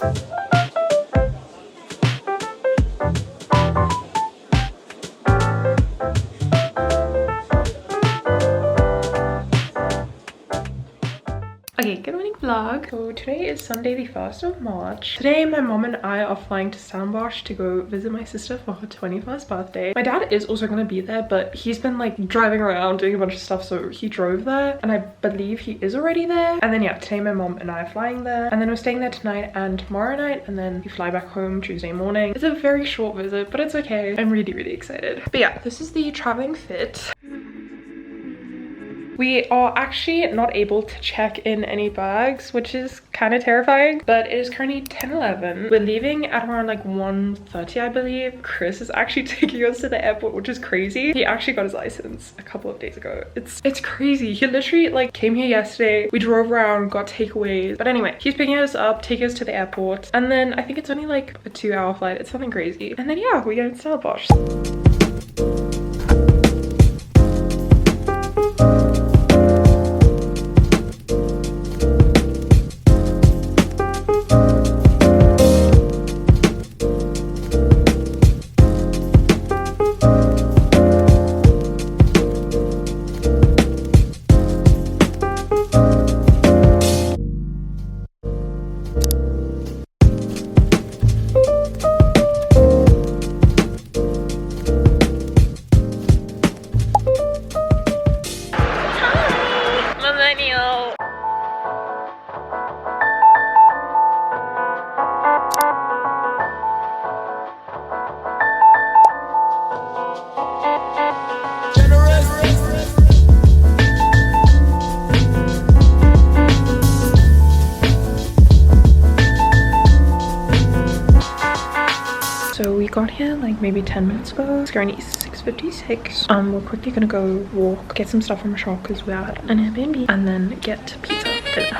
Okay, good morning vlog. So today is Sunday the 1st of March. Today my mom and I are flying to Stellenbosch to go visit my sister for her 21st birthday. My dad is also going to be there, but he's been like driving around doing a bunch of stuff, so he drove there and I believe he is already there. And then yeah, today my mom and I are flying there, and then we're staying there tonight and tomorrow night, and then we fly back home Tuesday morning. It's a very short visit, but it's okay. I'm really excited. But yeah, this is the traveling fit. We are actually not able to check in any bags, which is kind of terrifying, but it is currently 10:11. We're leaving at around like 1:30, I believe. Chris is actually taking us to the airport, which is crazy. He actually got his license a couple of days ago. It's crazy. He literally like came here yesterday. We drove around, got takeaways. But anyway, he's picking us up, taking us to the airport. And then I think it's only like a 2-hour flight. It's something crazy. And then yeah, we go to Stellenbosch. So we got here like maybe 10 minutes ago. It's currently 6:56. We're quickly gonna go walk, get some stuff from a shop because we're at an Airbnb, and then get pizza for dinner.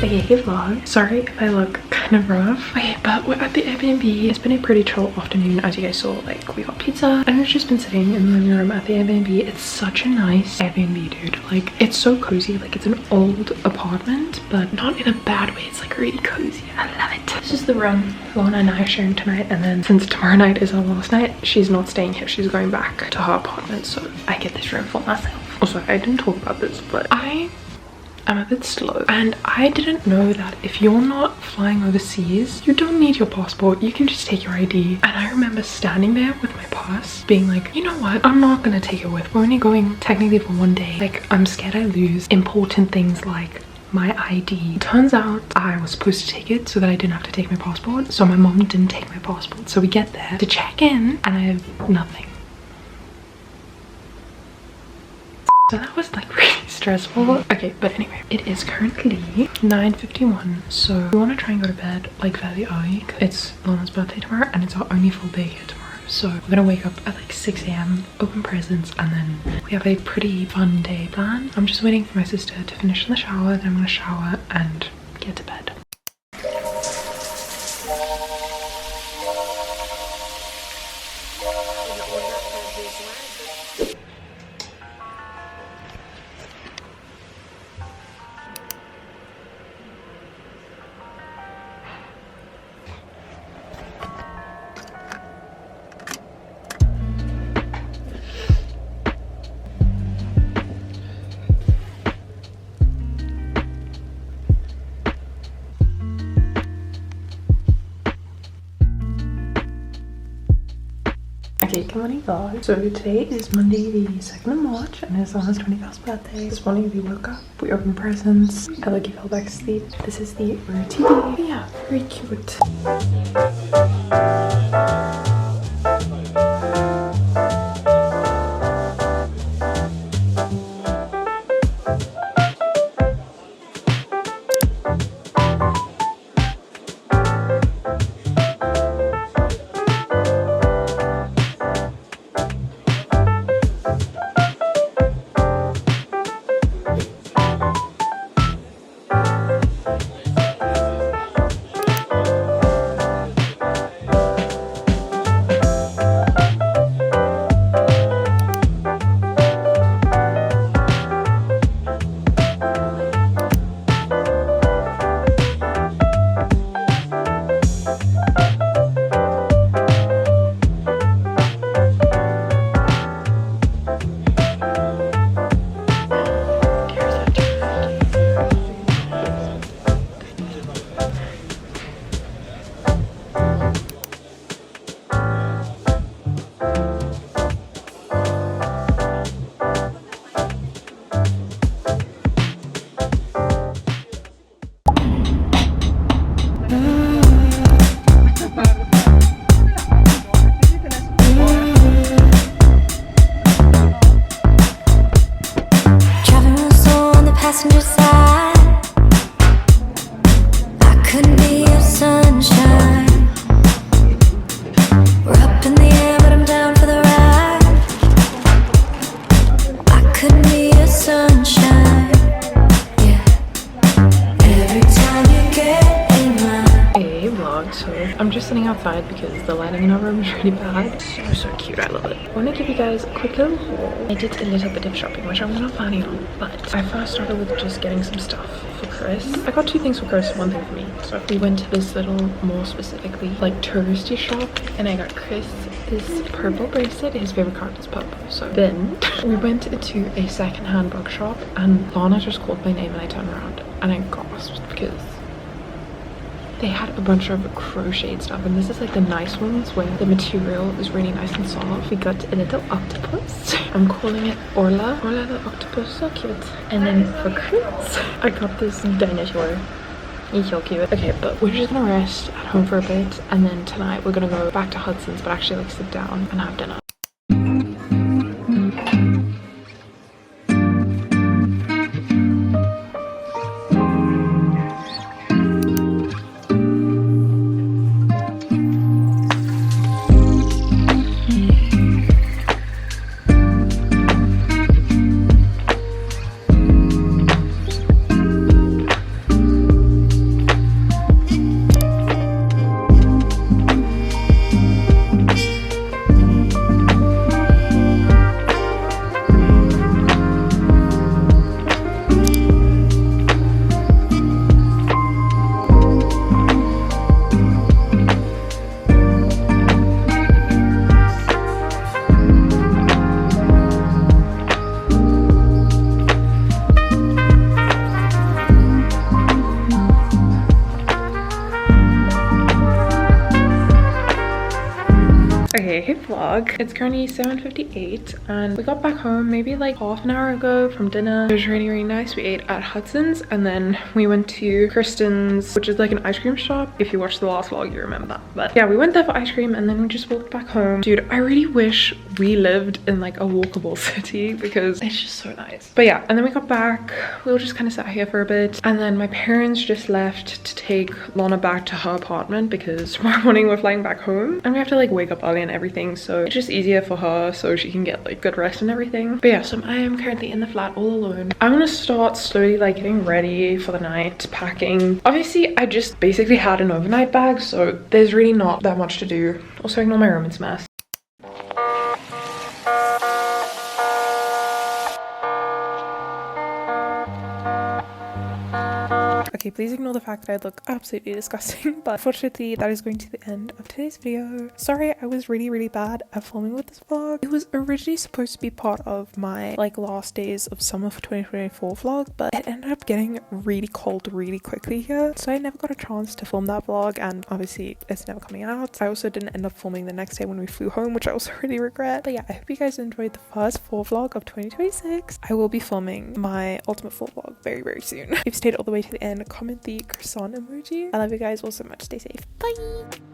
Okay, vlog. Sorry if I look kind of rough. Okay, but we're at the Airbnb. It's been a pretty chill afternoon, as you guys saw. Like, we got pizza and we've just been sitting in the living room at the Airbnb. It's such a nice Airbnb, dude. Like, it's so cozy. Like, it's an old apartment, but not in a bad way. It's like really cozy. I love it. This is the room Lana and I are sharing tonight, and then since tomorrow night is our last night, she's not staying here. She's going back to her apartment, so I get this room for myself. Also, I didn't talk about this, but I'm a bit slow, and I didn't know that if you're not flying overseas, you don't need your passport. You can just take your ID. And I remember standing there with my pass being like, you know what, I'm not gonna take it with. We're only going technically for 1 day. Like, I'm scared I lose important things like my ID. Turns out I was supposed to take it so that I didn't have to take my passport, so my mom didn't take my passport. So we get there to check in and I have nothing. So that was like really stressful. Okay, but anyway, it is currently 9:51, so we want to try and go to bed like fairly early. It's Lana's birthday tomorrow and it's our only full day here tomorrow. So we're gonna wake up at like 6 AM, open presents, and then we have a pretty fun day planned. I'm just waiting for my sister to finish in the shower, then I'm gonna shower and get to bed. Okay, good morning vlog. So today is Monday the 2nd of March and it's Lana's 21st birthday. This morning we woke up, we opened presents, Ellie fell back asleep. This is the TV. Yeah, very cute. passenger side. I couldn't be your sunshine. We're up in the air, but I'm down for the ride. I couldn't be your sunshine. Yeah. Every time you get in my vlog. So I'm just sitting outside because the lighting in our room is really bad. So cute, I love it. I want to give you guys a quick little haul. I did a little bit of shopping, which I'm not planning on, but I first started with just getting some stuff for Chris. I got 2 things for Chris, 1 thing for me. So we went to this little, more specifically like touristy shop, and I got Chris this purple bracelet. His favorite card is purple. So then we went to a second-hand bookshop, and Lana just called my name and I turned around and I gasped because they had a bunch of crocheted stuff, and this is like the nice ones where the material is really nice and soft. We got a little octopus. I'm calling it Orla the octopus, so cute. And then for Chris, I got this dinosaur. He's so cute. Okay, but we're just gonna rest at home for a bit, and then tonight we're gonna go back to Hudson's, but actually like sit down and have dinner. Okay, hey vlog. It's currently 7:58 and we got back home maybe like half an hour ago from dinner. It was really nice. We ate at Hudson's and then we went to Kristen's, which is like an ice cream shop. If you watched the last vlog, you remember that. But yeah, we went there for ice cream and then we just walked back home. Dude, I really wish we lived in like a walkable city because it's just so nice. But yeah, and then we got back. We all just kind of sat here for a bit, and then my parents just left to take Lana back to her apartment because tomorrow morning we're flying back home and we have to like wake up early and everything, so it's just easier for her so she can get like good rest and everything. But yeah, so I am currently in the flat all alone. I'm gonna start slowly like getting ready for the night, packing. Obviously I just basically had an overnight bag, so there's really not that much to do. Also ignore my room, it's a mess. Okay, please ignore the fact that I look absolutely disgusting, but unfortunately that is going to the end of today's video. Sorry, I was really bad at filming with this vlog. It was originally supposed to be part of my like last days of summer for 2024 vlog, but it ended up getting really cold really quickly here, so I never got a chance to film that vlog, and obviously it's never coming out. I also didn't end up filming the next day when we flew home, which I also really regret. But yeah, I hope you guys enjoyed the first fall vlog of 2026. I will be filming my ultimate fall vlog very soon. If you stayed all the way to the end, comment the croissant emoji. I love you guys all so much. Stay safe. Bye.